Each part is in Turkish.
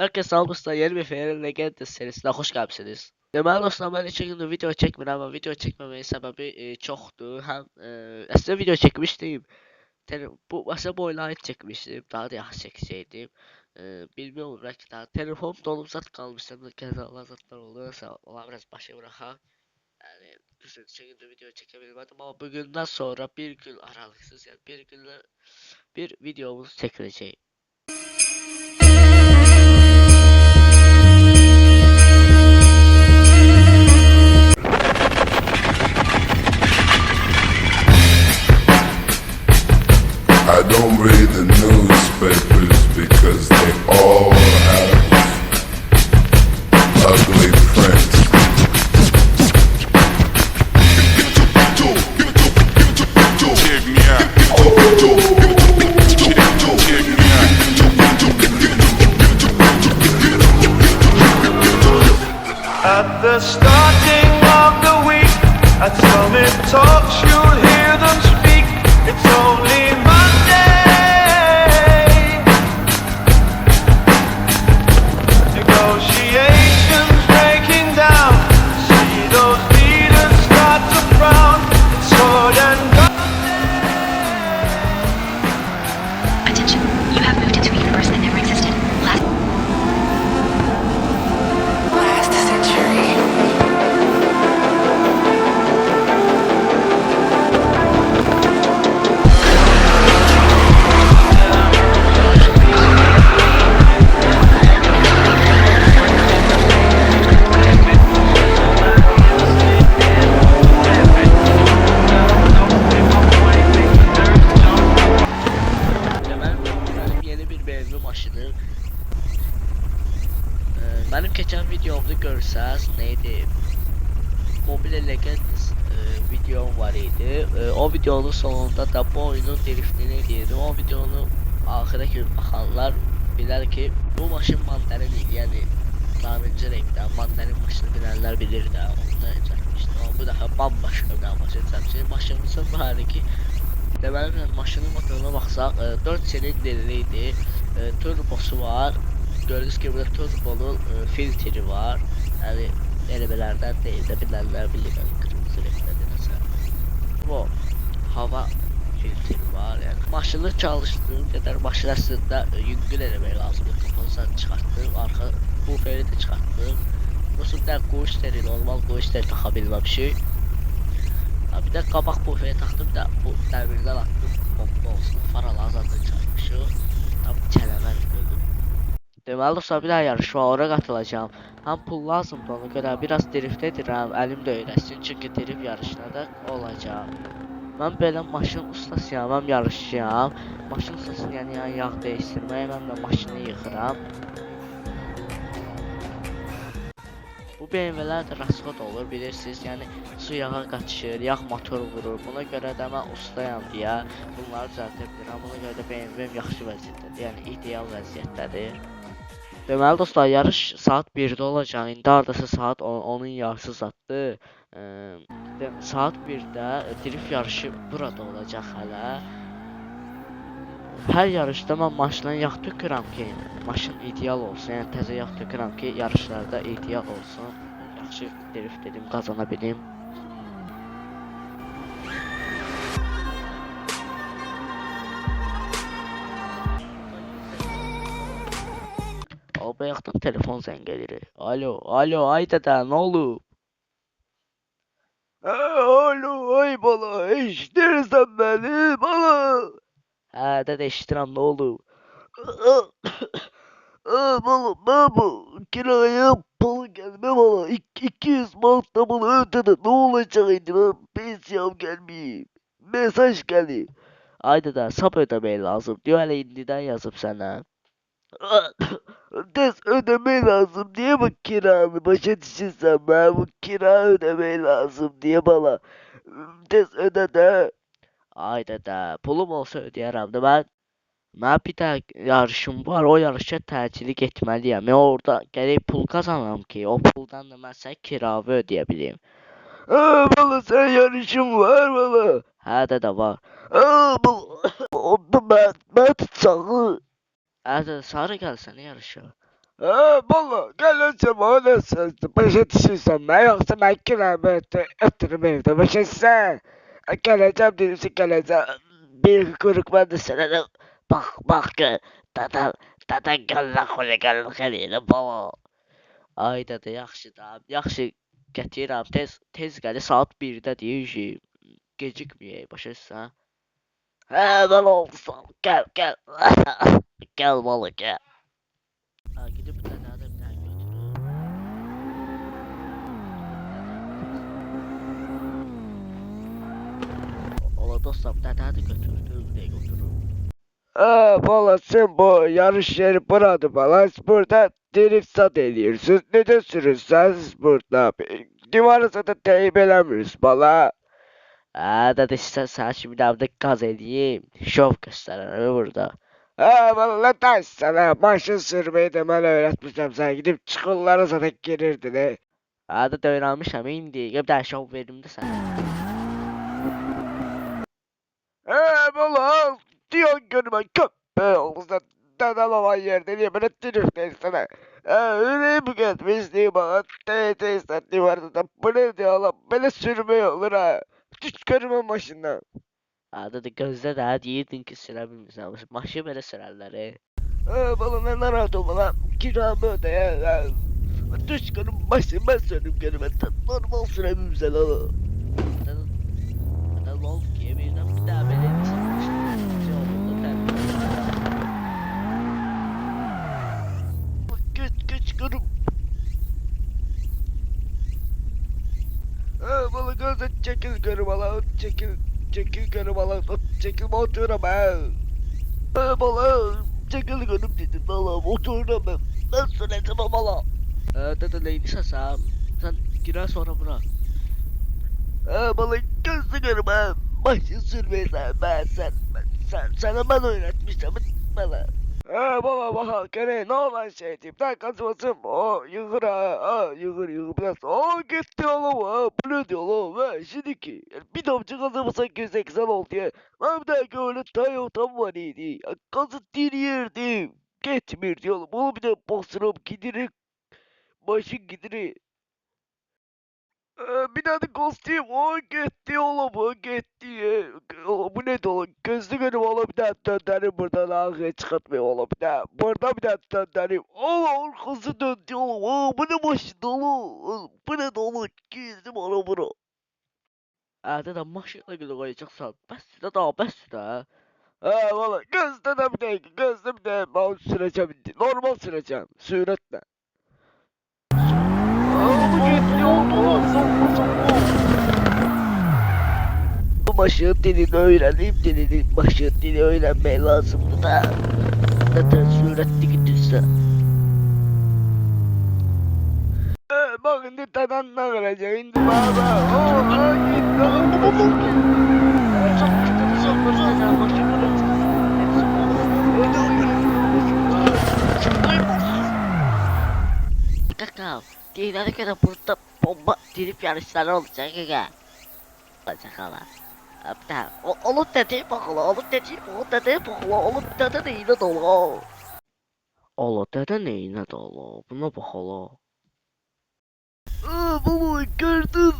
Herkes sağ olsun, yeni bir Fener'in Legends serisine hoş geldiniz. Deməli dostlar, mən 2 gündür video çəkmirəm, amma video çəkməməyin səbəbi çoxdur. Həm əslində video çəkmişdim. Bu aslında bu oyunu ait çəkmişdim. Daha da yaxşı çəkəcəkdim. Bilmiyorum, bəlkə daha telefon dolub zat qalmışam. Qəzalar zatlar oldu. Nəsə ola biraz başa buraxaq. Yəni düzün 2 gündür video çəkə bilmədim, amma bugündən sonra bir gün aralıqsız, yəni bir gündə bir videomuz çəkiləcək. I don't read the newspapers because they all have ugly prints. Check me out. Check me out. At the starting of the week, at Summit Talks, you'll hear them speak. It's only Monday. Negotiations breaking down. See those leaders start to frown. It's sword and gun. Attention, you have moved into a universe that never existed. Last century. Benim yeni bir BMW maşını. Benim geçen videomda görsəz neydi? Mobile Legends videom var idi. O videonun sonunda da bu oyunun driftini edirdim. O videonu axıra kimi baxanlar bilər ki, bu maşın Mandarin idi. Yəni narıncı renkdə Mandarin maşını bilənlər bilir də. Onu çəkmişdim. Amma bu dəfə bambaşqa bir maşın çəkmişdim. Maşınımızın var ki, deməli maşının motoruna baxsaq 4 silindirli idi. Turbosu var. Gördüyünüz gibi burada turbolu filtri var. Yəni eləbələrdən deyil də bilənlər bilir. Qırmızı renkdə nəsə. Bu hava filtri var. Yəni maşını çalışdığım qədər maşın əslində yüngül eləmək lazımdır. Kapasını çıxartdım, arxa buferi də çıxartdım. Burası bir qoyuş steri, normal qoyuş steri taxa bilməmişik. Bir də qabaq buferi taxdım, bir də bu dəmirdən atdım. Bomba olsun, faralar zaten çarpmışıq. Tam çələmər bölüm. Deməli dostlar, bir daha yarış var, ora qatılacağım. Həm pul lazımdır, ona görə biraz drift edirəm, əlim də öyrəşsin, çünki drift yarışına da olacaq. Mən belə maşın ustasıyam, mən yarışçıyam. Maşın ustasını yəni yağ dəyişdirməyə, mən də maşını yıxıram. Bu BMW-lər də rasxod olur, bilirsiniz, yəni su yağa qaçışır, yağ motor vurur. Buna görə də mən ustayam deyə bunları düzəltə bilirəm. Buna görə də BMW-m yaxşı vəziyyətdədir, yəni ideal vəziyyətdədir. Deməli dostlar, yarış saat 1-də olacaq. İndi hardasa saat 10-un yarısı zatdır. Saat 1-də drift yarışı burada olacaq hələ. Hər yarışda mən maşına yağ tökürəm ki, maşın ideal olsun. Yəni təzə yağ tökürəm ki, yarışlarda ideal olsun. Yaxşı drift edim, qazana bilim. O bayaqdan telefon zəng edir. Alo, alo, ay dədə, nə olub? Alo, ay bala, eşidirsən məni, bala? Hə, dədə, eşidirəm, nə olub? Bala, mən bu kiraya pul gəlmə bala, 200 manat da bana ödədə, nə olacaq indi, mən pensiyam gəlməyib, mesaj gəlib. Ay dədə, sap ödəmək lazım, diyor, hələ indidən yazıb sənə. Tez ödemek lazım diye bak kiranı başa düşürsen ben bu kira ödemek lazım diye bana tez öde de. Ay dede pulum olsa ödeyərəm də mən bir də yarışım var, o yarışa təcili getməliyəm. Mən orada gərək pul kazanam ki, o puldan da mən sənə kiravı ödeyə bilim. Bala sen yarışın var bala. Hə dədə var. Bala onda mən tutsağı. Hə dədə sarı gəlsən yarışa. Valla gel önce bana sözlü başa düşürsen ben yoksa ben kilometre ötürüm evde başa. Geleceğim değilse geleceğim. Bir kuyruk ben de sana da bak dada gel la kule gel gel baba. Ay dədə, yaxşı da. Yaxşı gətirirəm. Tez gəl saat 1-də deyir. Gecikməyək başa düşürsən? Lan olsun gel. Gel baba gel. Ha, gidib bu dədəni bir dənə götürüm. Ola dostlar, bu dədəni də götürdüm. Bir dəqiqə oturum. Valla sen bu yarış yeri buradı bana. Burada drift sat ediyorsun. Neden sürürseniz burada. Divarı zaten teyip elemiyoruz bana. Dədə, istəsən sənə kimi bir də qaz eləyim. Şov göstərərəm burada. Valla taş sana maşın sürmeyi de ben öğretmişim. Sen gidip çukurlara zaten girirdin he. Dədə, öyrənmişəm indi. Bir dənə şov verim də sənə. Valla diyorsun görme köpe olsa deden olan yerde niye böyle drift etsene. Öyle mi gelmiş diye bana teyze divarda da bu ne diyor lan böyle sürmeyi olur ha. Düş görme maşından. Dədə, gözlə də deyirdin ki, sürə bilmirsən. Maşını belə sürərlər. Valla ne rahat olma lan kiramı öde ya. Düş görme maşını ben sürüm görme. Normal süremimse lan. Dədə, lol ki, birdən bir daha belə Geç görüm. Valla gözle çekil görüm ala çekil görüm ala çekil oturum ha. Valla çekil görüm dedim valla oturum ben süreceğim valla. Dədə, neydisə sən girər sonra bura. Valla gözle görüm ha. Maşın sürmeyi sana ben öğretmiştim bana. Baba gene ne olan şey diyeyim ben kaçmasın o yığır yığır biraz gitti oğlum bu ne diyor oğlum şimdi ki bir damcı kazımasan güzel oldu ya ben bir daha öyle Toyota'm var idi kazı dinliyordum gitmiyor diyorum oğlum bir de basırım gidirik başın gidirik. Bir tane kostüm gitti oğlum o gitti. Bu ne dolu gözlü görüm oğlum bir tane döndürüm buradan ağaya çıkartmıyor oğlum bir tane. Burada bir tane döndürüm. Oğlum arkası döndü oğlum. Bu ne başı dolu. Bu ne dolu gizdim oğlum bunu. Dədə, maşına görə qoyacaqsan. Bəsdir də, bəsdir də. Valla gözde de bir dakika gözde bir de ben süreceğim. Normal süreceğim. Süretle. Bu gitti oğlum. Bu maşın dilini öğreneyim dilini. Maşın dili öğrenmeye lazımdı da. Zaten süratli gidiyorsa. Bakın ne tadan ne verecek indi baba. Gitti oğlum. Kakao, dinlere göre burada bomba dirip yarışları olacak ya. Olacak hala. Hatta onun dediği bakılı, onun dediği bakılı, onun dediği neyine dolu. Ola dede neyine dolu, buna bakılı. Baba gördün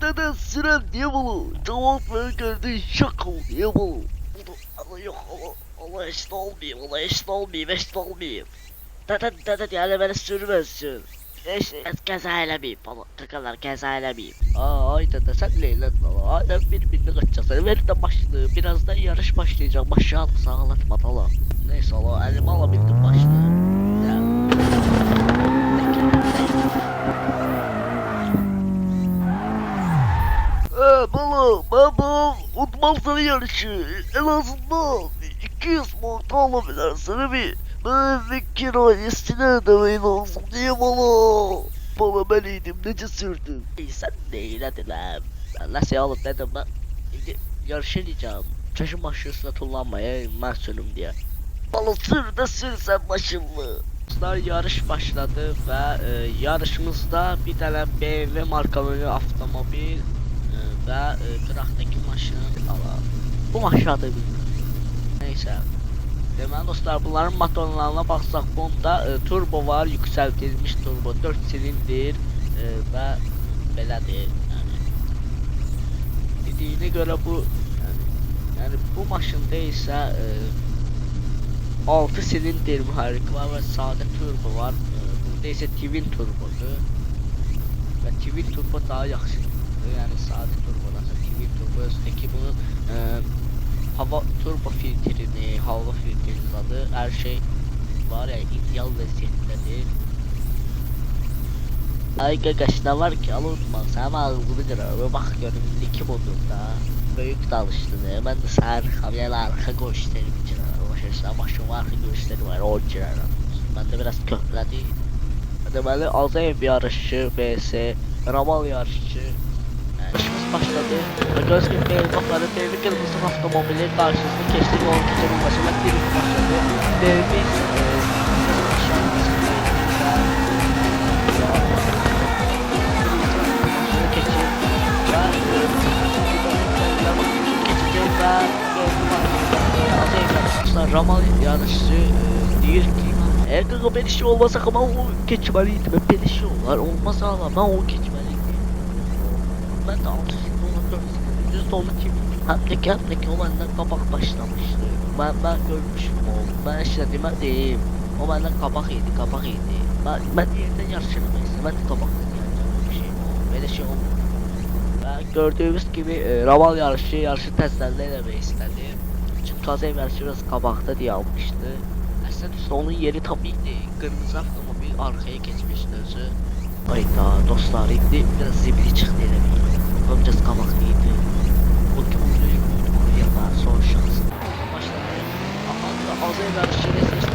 dede süren diye bunu. Cevap ver gördün şok ol diye bunu. Allah yok, Allah eşit olmayayım, Allah eşit olmayayım, eşit olmayayım. Dede yani beni sürmezsin. Qəza eləməyib, baba, qaqalar qəza eləməyib. Ay dədə, sən leylət baba, adam bir-birini qaçacaqsan, ver də başını, birazdan yarış başlayacaq, maşını alıq sağlatma dala. Neyse ala, əlimi alabildim başını. Baba, unutmazsan yarışı. En azından 200 marka alabilirsin bir. Ben bir kirayesini ödemeyi lazım diye bana. Baba ben iyiydim nece sürdüm. Sən neylədin lan? Ben nasıl alıp dedim ben, yarış edeceğim. Çeşin maşını tullanmaya, mən sürüm diye. Bana sür de sürsen başımı. Dostlar, yarış başladı və yarışımızda bir dənə BMW markalı avtomobil və qıraqdakı maşını alalım. Bu maşını adı bilmirəm. Neysə. Deməli dostlar, bunların motorlarına baxsaq, bunda turbo var, yüksəldilmiş turbo, 4 silindir və belədir. Dediyinə görə bu yəni bu maşında isə 6 silindir mühərrik var və sadə turbo var. Burada isə twin turbodur. Və twin turbo daha yaxşıdır. Yəni sadə turbodan twin turbo özündəki bunun hava turbo filtrini, hava filtrini adı, hər şey var, yəni ideal vəziyyətdədir. Ay qaqaş, nə var ki, unutma, sənin ağzını qırar, bax görüm, 2 modunda böyük dalışdıdır, mən də sənə arxam, yəni arxa göstərim girərəm, başarısına maşın arxa göstərim, o girərəm, məndə biraz köhlədir. Deməli, Azayev yarışı, BS, Ramal yarışı, işimiz başladı. Göz gibi bakları devri kırmızı avtomobilin karşısında keçdik, onun keçirilməsi və drift başladı. Devrimiz Ramal yarışı deyir ki, eğer kanka ben işi olmasa ama o geçmeliydi, ben işi olmaz hala, ben o geçmeliydi. Ben de altısında ona düz dolu kim? Hem de ki o benden kabak başlamıştı. Ben görmüşüm onu, ben işlediğime deyim. O benden kabak yedi. Ben yerden yarışırım, ben de kabak yedim. Böyle şey olmadı. Ben gördüğümüz gibi Ramal yarışı tezlerle eləmək istədim. Çünkü Azayev yarışı biraz kabakta diye almıştı. Aslında onun yeri tabii ki kırmızı avtomobil arkaya geçmişti özü. Hayda dostlar, indi biraz zibili çıktı eləmək. Biraz kabaklıydı. O ki onu yapar, son şans. Başladı. Ama Azayev yarışı ile seçti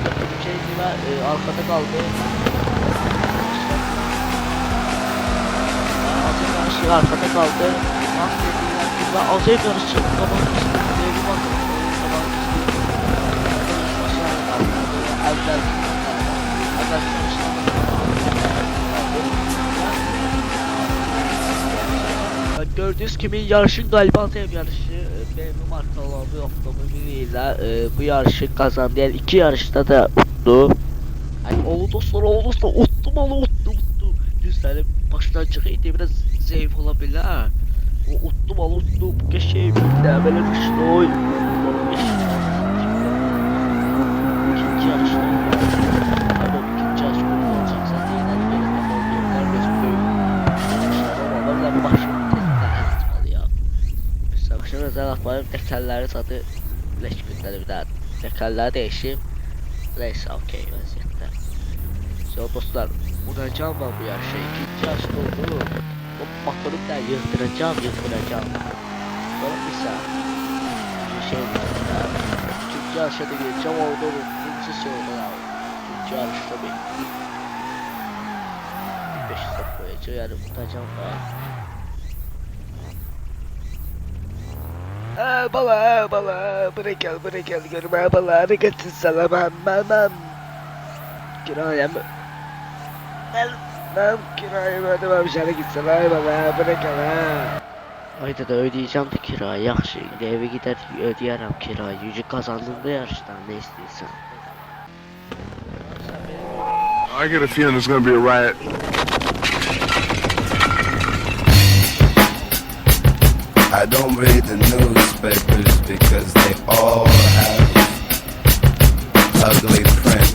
ve arkada kaldı. Azayev yarışı arkada kaldı. Azayev yarışı kabak gördüğünüz gibi yarışın galiba Azayev yarışı BMW markalı bir otomobiliyle bu yarışı kazandı. Yani 2 yarışta da uttu. Yani oldu dostlar uttum. Düzleri başlangıcıydı, biraz zayıf olabilir. O uttum bu geçeyim de böyle kışlı oy. İkinci yarışta ama ikinci yarış burada olacak zaten yine de böyle tamamlıyorlar ama ben başım tezgahı ya. Mesela başım özel atmayayım, tekerleri tadı leş günleri bir daha tekerleri değişeyim. Neyse okey vaziyette. So dostlar, vuracağım ben bu yarışı, ikinci yarışta oldu. O motoru da yıktıracağım. Sonra bir saat bir şey diyeceğim. Üçüncü yarışa da geleceğim, orada ikinci şey oldu ya. Üçüncü yarışta bir 5 stop koyacağım, yani tutacağım da. Bala, buraya gel görme bala, hareketsiz salamam. Kiraya mı? Ben kirayı ödemem, şöyle gitsin ay bala, buraya gel ha. Ayda da ödeyeceğim de kirayı, yaxşı. Eve gider ödeyərəm kirayı. Yüzü kazandığında yarışdan ne istiyorsan. I get a feeling there's gonna be a riot. I don't read the newspapers because they all have ugly print.